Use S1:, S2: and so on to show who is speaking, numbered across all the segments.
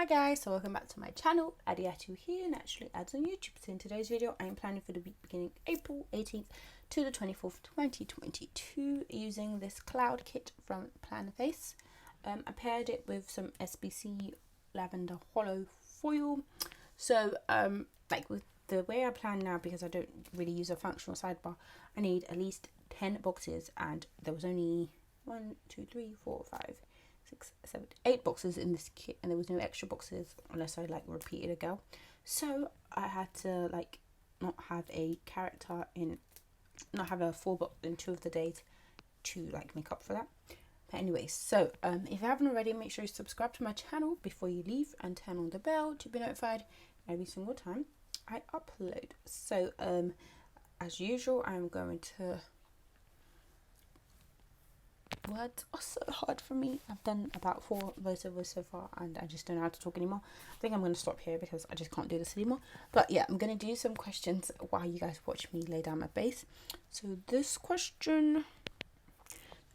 S1: Hi guys, so welcome back to my channel, Adiatu here, Naturally Ads on YouTube. So in today's video, I am planning for the week beginning April 18th to the 24th, 2022 using this cloud kit from Plannerface. I paired it with some SBC lavender hollow foil. So like with the way I plan now, because I don't really use a functional sidebar, I need at least 10 boxes, and there was only 1, 2, 3, 4, 5, 6, 7, 8 boxes in this kit, and there was no extra boxes unless I like repeated a go. So I had to like not have a character in, not have a full box in 2 of the days to like make up for that. But anyway, so if you haven't already, make sure you subscribe to my channel before you leave and turn on the bell to be notified every single time I upload. So as usual, I'm going to, words are so hard for me. I've done about 4 voiceovers so far and I just don't know how to talk anymore. I think I'm going to stop here because I just can't do this anymore. But yeah, I'm going to do some questions while you guys watch me lay down my base. So this question,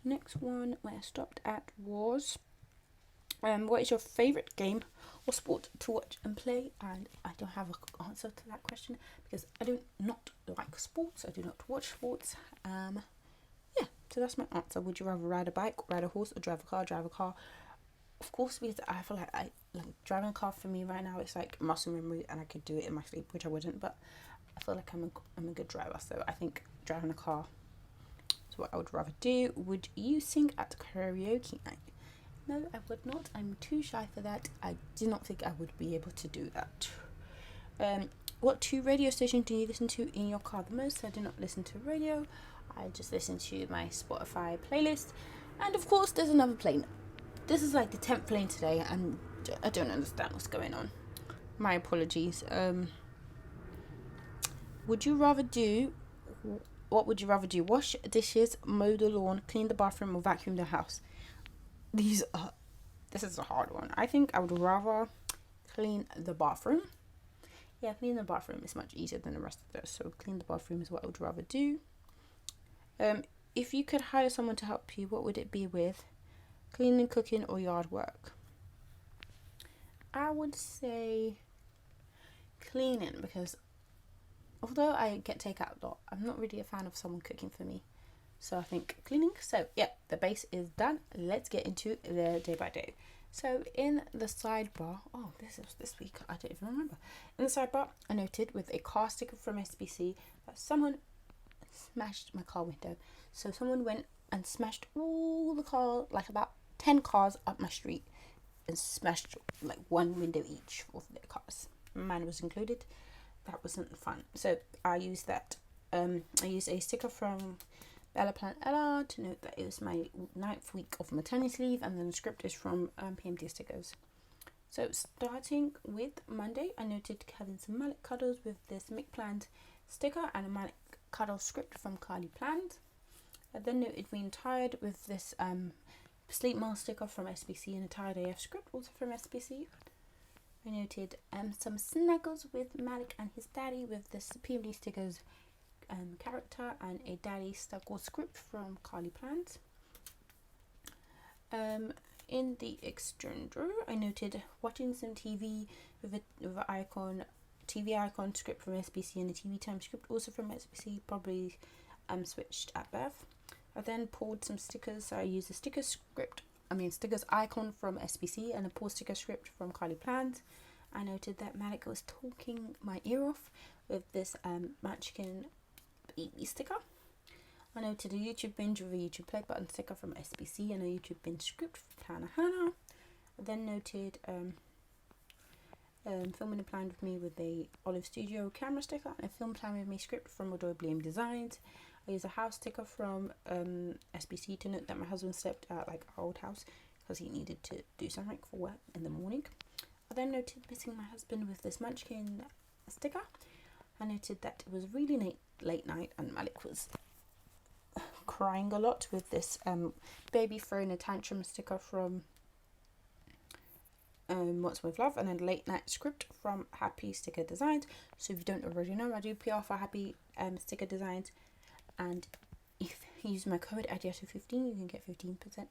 S1: next one where I stopped at was, what is your favourite game or sport to watch and play? And I don't have an answer to that question because I do not like sports. I do not watch sports. Yeah, so that's my answer. Would you rather ride a bike, ride a horse, or drive a car? Drive a car, of course, because I feel like driving a car for me right now, it's like muscle memory, and I could do it in my sleep, which I wouldn't. But I feel like I'm a good driver, so I think driving a car is what I would rather do. Would you sing at karaoke night? No, I would not. I'm too shy for that. I do not think I would be able to do that. What 2 radio stations do you listen to in your car the most? I do not listen to radio. I just listen to my Spotify playlist, and of course there's another plane. This is like the 10th plane today, and I don't understand what's going on. My apologies. What would you rather do? Wash dishes, mow the lawn, clean the bathroom, or vacuum the house? This is a hard one. I think I would rather clean the bathroom. Yeah, clean the bathroom is much easier than the rest of this, so clean the bathroom is what I would rather do. If you could hire someone to help you, what would it be with? Cleaning, cooking, or yard work? I would say cleaning, because although I get takeout a lot, I'm not really a fan of someone cooking for me. So I think cleaning. So yeah, the base is done. Let's get into the day by day. So in the sidebar, oh, this is this week, I don't even remember. In the sidebar, I noted with a car sticker from SBC that someone smashed my car window. So someone went and smashed all the cars, like about 10 cars up my street, and smashed like 1 window each of their cars. Mine was included. That wasn't fun. So I used that. I used a sticker from Bella Plan Ella to note that it was my 9th week of maternity leave, and then the script is from PMD stickers. So starting with Monday, I noted having some mallet cuddles with this Mick Planned sticker and a mallet cuddle script from Carly Planned. I then noted being tired with this sleep mask sticker from SBC and a Tired AF script also from SBC. I noted some snuggles with Malik and his daddy with this PMD stickers character and a daddy snuggle script from Carly Planned. In the extender, I noted watching some TV with an icon, TV icon script from SBC and a TV time script also from SBC, probably switched at birth. I then pulled some stickers. So I used a stickers icon from SBC and a pull sticker script from Carly Planned. I noted that Malik was talking my ear off with this Munchkin baby sticker. I noted a YouTube binge with a YouTube play button sticker from SBC and a YouTube binge script from Planner Hannah. I then noted filming a plan with me with a Olive Studio camera sticker and a film plan with me script from Adobe Blame Designs. I used a house sticker from SBC to note that my husband slept at like our old house because he needed to do something for work in the morning. I then noted missing my husband with this Munchkin sticker. I noted that it was really late night and Malik was crying a lot with this baby throwing a tantrum sticker from What's With Love, and a late night script from Happy Sticker Designs. So if you don't already know, I do PR for Happy Sticker Designs, and if you use my code ADIATO15, you can get 15%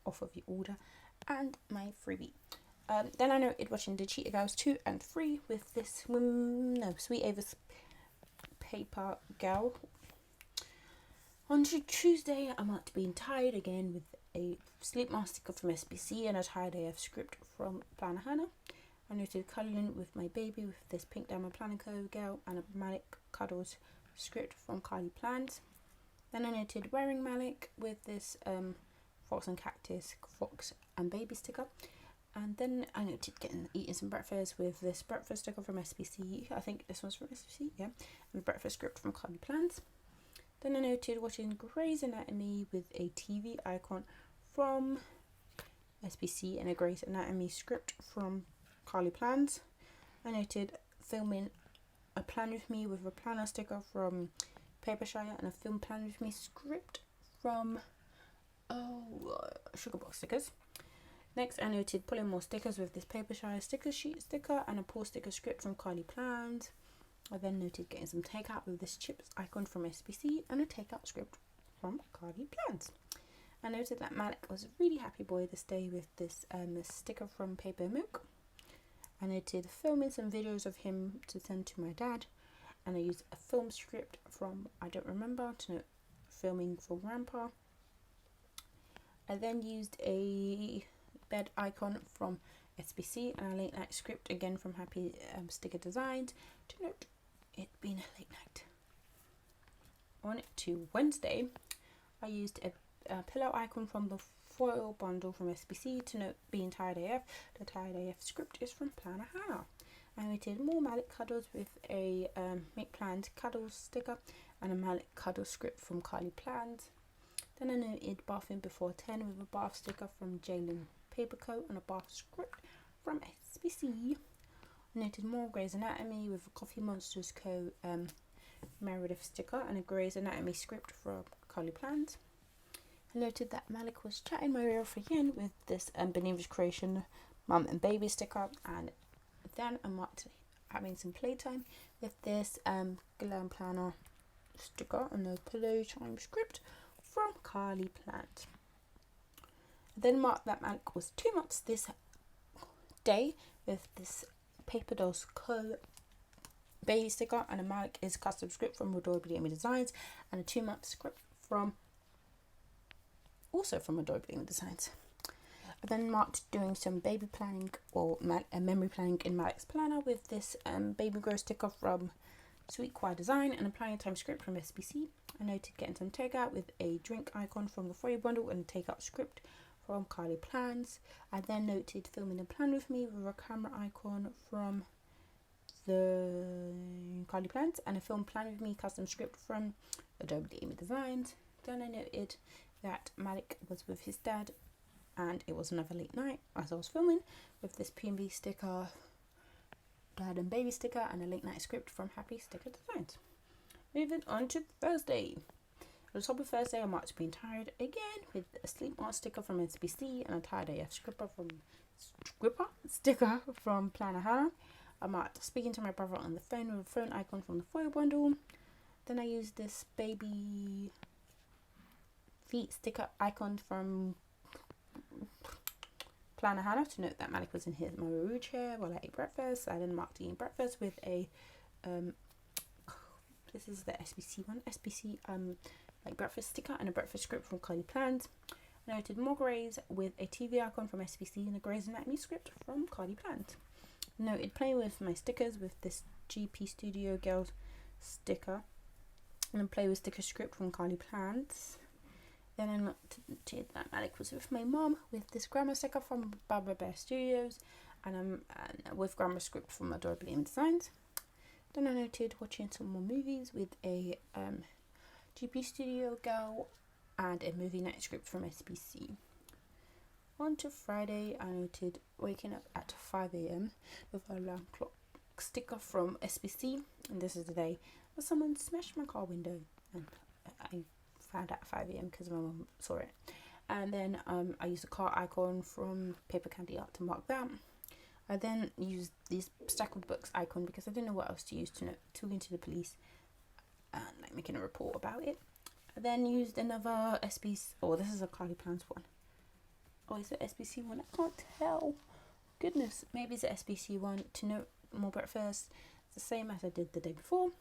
S1: off of your order and my freebie. Then I noted watching the Cheetah Girls 2 and 3 with this Sweet Ava's paper gal. On to Tuesday, I'm out to being tired again with a sleep mask sticker from SBC and a Tired AF script from Planner Hannah. I noted cuddling with my baby with this Pink Diamond Planner Co girl and a Malik Cuddles script from Kylie Plans. Then I noted wearing Malik with this Fox and Cactus Fox and Baby sticker. And then I noted eating some breakfast with this breakfast sticker from SBC. I think this one's from SBC, yeah. And a breakfast script from Kylie Plans. Then I noted watching Grey's Anatomy with a TV icon from SBC and a Grey's Anatomy script from Kylie Plans. I noted filming a plan with me with a planner sticker from Papershire and a film plan with me script from Sugarbox stickers. Next, I noted pulling more stickers with this Papershire sticker sheet sticker and a pull sticker script from Kylie Plans. I then noted getting some takeout with this chips icon from SBC and a takeout script from Kylie Plans. I noted that Malik was a really happy boy this day with this sticker from Paper Milk. I noted filming some videos of him to send to my dad, and I used a film script from I Don't Remember to note filming for Grandpa. I then used a bed icon from SBC and a late night script again from Happy Sticker Designs to note it being a late night. On to Wednesday, I used a pillow icon from the foil bundle from SBC to note being Tired AF. The Tired AF script is from Planner Hannah. I noted more Malik Cuddles with a Make Plans Cuddles sticker and a Malik Cuddles script from Kylie Plans. Then I noted bathing before 10 with a bath sticker from Jalen Papercoat and a bath script from SBC. I noted more Grey's Anatomy with a Coffee Monsters Co. Meredith sticker and a Grey's Anatomy script from Kylie Plans. I noted that Malik was chatting my ear off again with this Benevol's Creation Mum and Baby sticker, and then I'm having some playtime with this Glam Planner sticker and the pillow chime script from Kylie Plans. I then marked that Malik was 2 months this day with this Paper Dolls Co. Baby sticker and a Malik is custom script from Adorably Amy Designs and a 2-month script from Adorably Amy Designs. I then marked doing some baby planning or memory planning in Malik's planner with this baby grow sticker from Sweet Choir Design and a planning time script from SBC. I noted getting some takeout with a drink icon from the Foil bundle and a takeout script from Kylie Plans. I then noted filming a plan with me with a camera icon from the Kylie Plans and a film plan with me custom script from Adorably Amy Designs. Then I noted that Malik was with his dad and it was another late night as I was filming with this P&B sticker, dad and baby sticker and a late night script from Happy Sticker Designs. Moving on to Thursday. At the top of Thursday, I marked being tired again with a sleep mask sticker from SBC and a Tired AF sticker from Planner Hannah. I marked speaking to my brother on the phone with a phone icon from the Foil bundle. Then I used this baby feet sticker icon from Planner Hannah to note that Malik was in his Maru chair while I ate breakfast. I then marked eating breakfast with a this is the SBC one, like breakfast sticker and a breakfast script from Kylie Plans. I noted more Greys with a TV icon from SBC and a Grey's Anatomy script from Kylie Plans. Noted playing with my stickers with this GP Studio Girls sticker and a play with sticker script from Kylie Plans. Then I noted that Malik was with my mum with this grammar sticker from Barbara Bear Studios and with grammar script from Adorably Amy Designs. Then I noted watching some more movies with a GP Studio Girl and a movie night script from SBC. On to Friday, I noted waking up at 5 a.m. with a alarm clock sticker from SBC, and this is the day that someone smashed my car window, and I found out at 5 a.m. because my mum saw it. And then I used a car icon from Paper Candy Art to mark that. I then used this stack of books icon because I didn't know what else to use to know, talking to the police and like making a report about it. I then used another SBC, this is a Kylie Plans one. Oh, is it SBC one? I can't tell. goodness, maybe it's the SBC one. To note more breakfast, it's the same as I did the day before.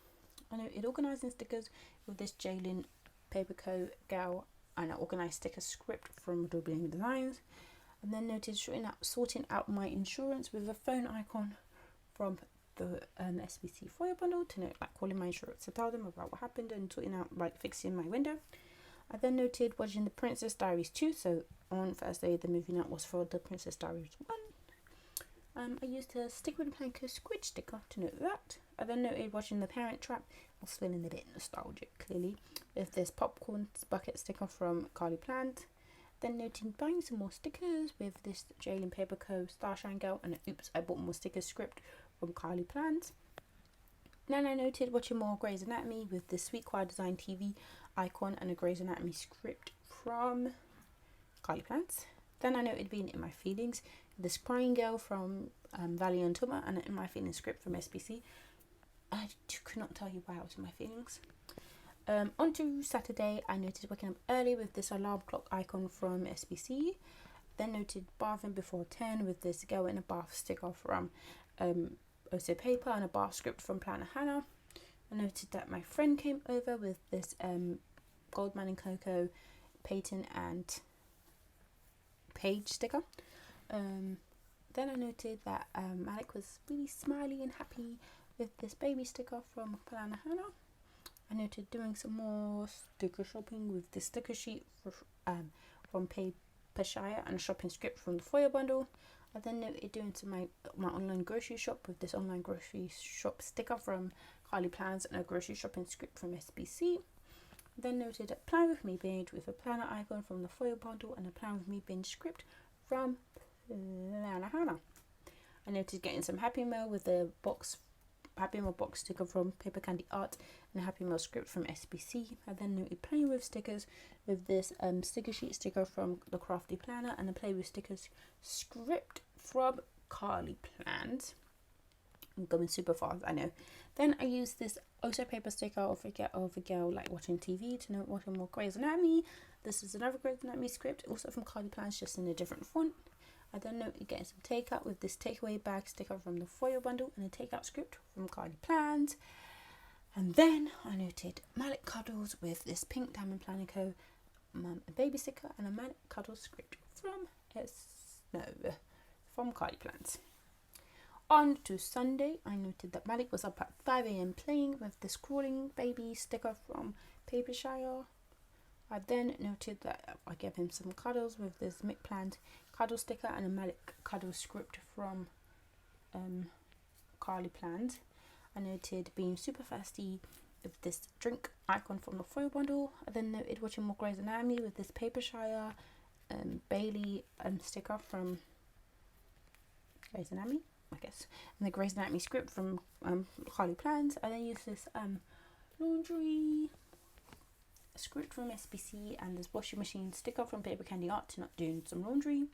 S1: I noted organising stickers with this Jalen Paperco gal, and I organised sticker script from Doubling Designs. And then noted sorting out my insurance with a phone icon from the SBC foil bundle, to note like calling my insurance to tell them about what happened and sorting out like fixing my window. I then noted watching the Princess Diaries 2, so on Thursday the movie night was for the Princess Diaries 1. I used a Stick with Planko squid sticker to note that. I then noted watching The Parent Trap. I was feeling a bit nostalgic clearly with this popcorn bucket sticker from Carly Plant. Then noted buying some more stickers with this Jalen Paperco Starshine Girl and oops, I bought more stickers script from Carly Plant. Then I noted watching more Grey's Anatomy with this Sweet Choir Design TV icon and a Grey's Anatomy script from Carly Plant. Then I noted being in my feelings, this Crying Girl from Valley and Tuma and in my feelings script from SBC. I could not tell you why I was in my feelings. On to Saturday, I noted waking up early with this alarm clock icon from SBC. Then noted bathing before 10 with this girl in a bath sticker from Also Paper and a bath script from Planner Hannah. I noted that my friend came over with this Goldman and Coco, Peyton and Paige sticker. Then I noted that Malik was really smiley and happy with this baby sticker from Planner Hannah. I noted doing some more sticker shopping with this sticker sheet from Papershire and a shopping script from the foil bundle. I then noted doing some my online grocery shop with this online grocery shop sticker from Carly Plans and a grocery shopping script from SBC. Then noted a Plan With Me binge with a planner icon from the foil bundle and a Plan With Me binge script from Planner Hannah. I noted getting some Happy Meal with the Happy Meal box sticker from Paper Candy Art and a Happy Meal script from SBC. I then noted playing with stickers with this sticker sheet sticker from the Crafty Planner and a Play With Stickers script from Carly Plans. I'm going super fast, I know. Then I used this Also Paper sticker of a girl like watching TV to note watching more Grey's Anatomy. This is another Grey's Anatomy script, also from Carly Plans, just in a different font. I then noted getting some takeout with this takeaway bag sticker from the foil bundle and a takeout script from Carly Plans. And then I noted Malik Cuddles with this pink Diamond Planner Co. Mum and Baby sticker and a Malik Cuddles script from Carly Plans. On to Sunday, I noted that Malik was up at 5 a.m. playing with this crawling baby sticker from Papershire. I then noted that I gave him some cuddles with this Mick Plant cuddle sticker and a Malik cuddle script from Carly Plans. I noted being super thirsty with this drink icon from the foil bundle. I then noted watching more Grey's Anatomy with this Papershire Bailey sticker from Grey's Anatomy, I guess, and the Grey's Anatomy script from Carly Plans. I then used this laundry script from SBC and this washing machine sticker from Paper Candy Art to not doing some laundry.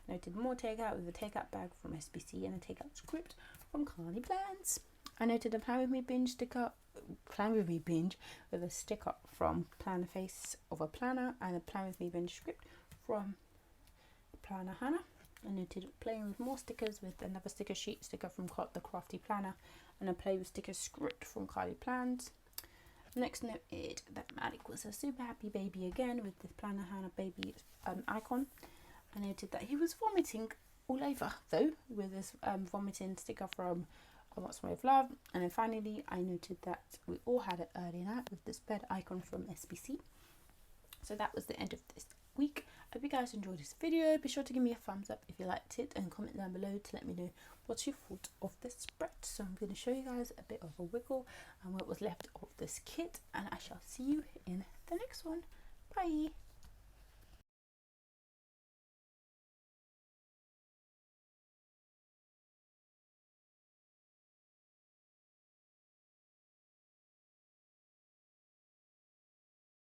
S1: Noted more takeout with a takeout bag from SBC and a takeout script from Carly Plans. I noted a Plan With Me binge with a sticker from Plannerface of a planner and a Plan With Me binge script from Planner Hannah. I noted playing with more stickers with another sticker sheet sticker from the Crafty Planner and a Play With Stickers script from Carly Plans. Next noted that Malik was a super happy baby again with this Planner Hannah baby icon. I noted that he was vomiting all over though with this vomiting sticker from What's My Love. And then finally I noted that we all had an early night with this bed icon from SBC. So that was the end of this week. I hope you guys enjoyed this video. Be sure to give me a thumbs up if you liked it and comment down below to let me know what you thought of this spread. So I'm going to show you guys a bit of a wiggle and what was left of this kit, and I shall see you in the next one. Bye.